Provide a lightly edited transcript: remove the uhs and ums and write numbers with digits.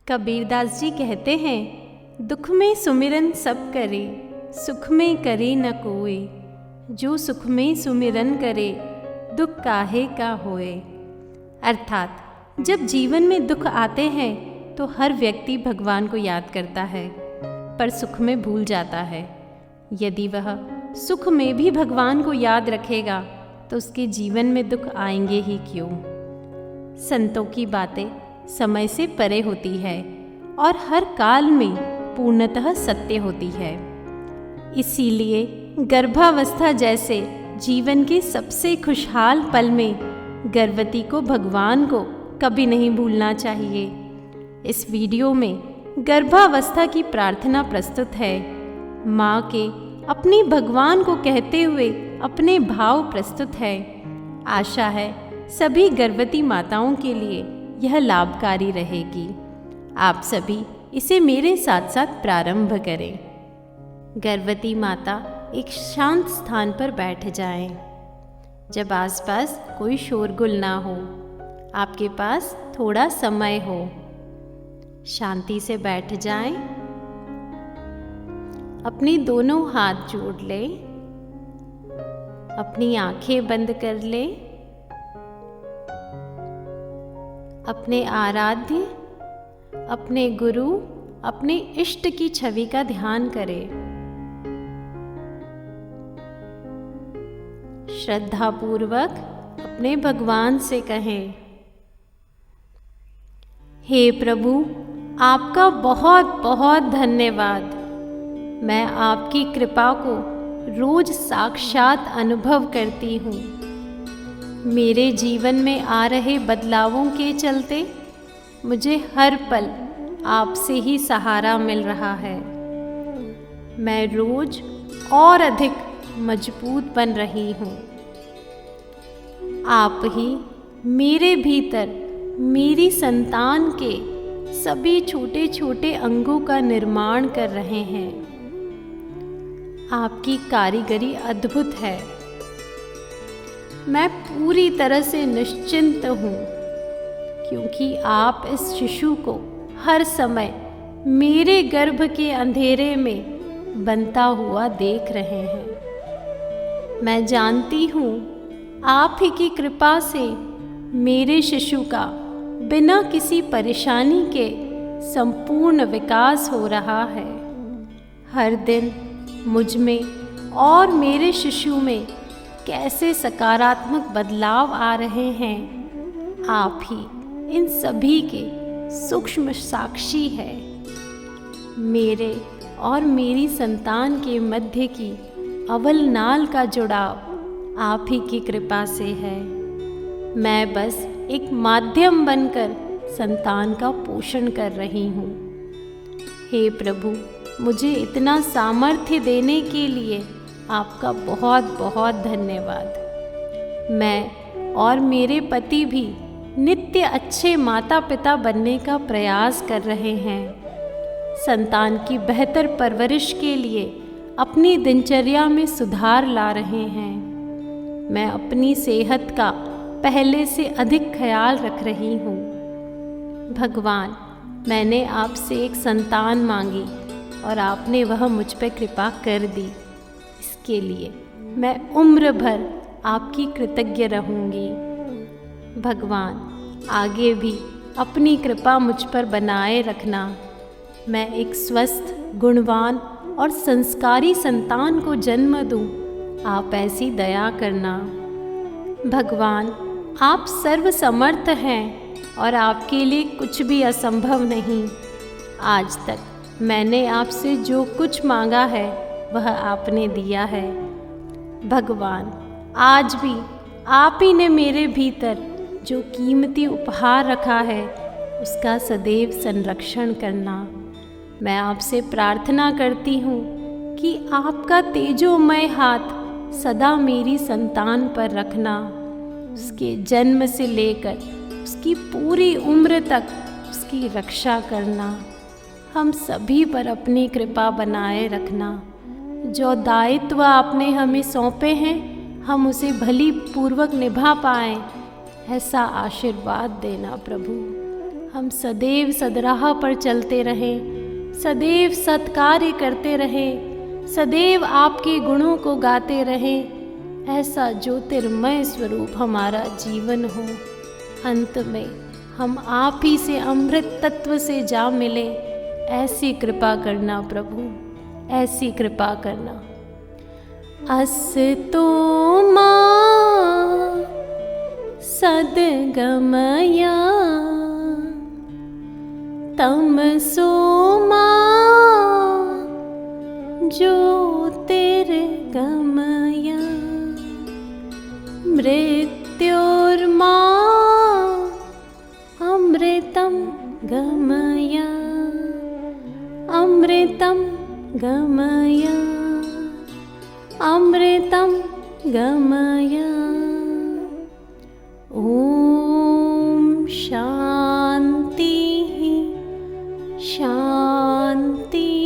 कबीरदास जी कहते हैं, दुख में सुमिरन सब करे, सुख में करे न कोई। जो सुख में सुमिरन करे, दुख काहे का होए। अर्थात जब जीवन में दुख आते हैं तो हर व्यक्ति भगवान को याद करता है, पर सुख में भूल जाता है। यदि वह सुख में भी भगवान को याद रखेगा तो उसके जीवन में दुख आएंगे ही क्यों। संतों की बातें समय से परे होती है और हर काल में पूर्णतः सत्य होती है। इसीलिए गर्भावस्था जैसे जीवन के सबसे खुशहाल पल में गर्भवती को भगवान को कभी नहीं भूलना चाहिए। इस वीडियो में गर्भावस्था की प्रार्थना प्रस्तुत है। माँ के अपने भगवान को कहते हुए अपने भाव प्रस्तुत है। आशा है सभी गर्भवती माताओं के लिए यह लाभकारी रहेगी। आप सभी इसे मेरे साथ साथ प्रारंभ करें। गर्भवती माता एक शांत स्थान पर बैठ जाएं, जब आसपास कोई शोरगुल ना हो, आपके पास थोड़ा समय हो। शांति से बैठ जाएं, अपने दोनों हाथ जोड़ लें, अपनी आंखें बंद कर लें, अपने आराध्य, अपने गुरु, अपने इष्ट की छवि का ध्यान करें। श्रद्धा पूर्वक अपने भगवान से कहें, हे प्रभु, आपका बहुत बहुत धन्यवाद। मैं आपकी कृपा को रोज साक्षात अनुभव करती हूँ। मेरे जीवन में आ रहे बदलावों के चलते मुझे हर पल आपसे ही सहारा मिल रहा है। मैं रोज और अधिक मजबूत बन रही हूँ। आप ही मेरे भीतर मेरी संतान के सभी छोटे छोटे अंगों का निर्माण कर रहे हैं। आपकी कारीगरी अद्भुत है। मैं पूरी तरह से निश्चिंत हूँ, क्योंकि आप इस शिशु को हर समय मेरे गर्भ के अंधेरे में बनता हुआ देख रहे हैं। मैं जानती हूँ आप ही की कृपा से मेरे शिशु का बिना किसी परेशानी के संपूर्ण विकास हो रहा है। हर दिन मुझ में और मेरे शिशु में कैसे सकारात्मक बदलाव आ रहे हैं, आप ही इन सभी के सूक्ष्म साक्षी है। मेरे और मेरी संतान के मध्य की अवल नाल का जुड़ाव आप ही की कृपा से है। मैं बस एक माध्यम बनकर संतान का पोषण कर रही हूँ। हे प्रभु, मुझे इतना सामर्थ्य देने के लिए आपका बहुत बहुत धन्यवाद। मैं और मेरे पति भी नित्य अच्छे माता पिता बनने का प्रयास कर रहे हैं। संतान की बेहतर परवरिश के लिए अपनी दिनचर्या में सुधार ला रहे हैं। मैं अपनी सेहत का पहले से अधिक ख्याल रख रही हूँ। भगवान, मैंने आपसे एक संतान मांगी और आपने वह मुझ पर कृपा कर दी। इसके लिए मैं उम्र भर आपकी कृतज्ञ रहूँगी। भगवान, आगे भी अपनी कृपा मुझ पर बनाए रखना। मैं एक स्वस्थ, गुणवान और संस्कारी संतान को जन्म दूं, आप ऐसी दया करना। भगवान, आप सर्वसमर्थ हैं और आपके लिए कुछ भी असंभव नहीं। आज तक मैंने आपसे जो कुछ मांगा है वह आपने दिया है। भगवान, आज भी आप ही ने मेरे भीतर जो कीमती उपहार रखा है उसका सदैव संरक्षण करना। मैं आपसे प्रार्थना करती हूँ कि आपका तेजोमय हाथ सदा मेरी संतान पर रखना। उसके जन्म से लेकर उसकी पूरी उम्र तक उसकी रक्षा करना। हम सभी पर अपनी कृपा बनाए रखना। जो दायित्व आपने हमें सौंपे हैं हम उसे भली पूर्वक निभा पाएं, ऐसा आशीर्वाद देना प्रभु। हम सदैव सदराह पर चलते रहें, सदैव सत्कार्य करते रहें, सदैव आपके गुणों को गाते रहें। ऐसा ज्योतिर्मय स्वरूप हमारा जीवन हो। अंत में हम आप ही से अमृत तत्व से जा मिले। ऐसी कृपा करना प्रभु, ऐसी कृपा करना। अस्तु मां सद्गमया तमसो मां ज्योतिर्गमया मृत्योर्मा अमृतं गमय, अमृतं गमय, अमृतं गमय। ॐ शान्ति शान्ति।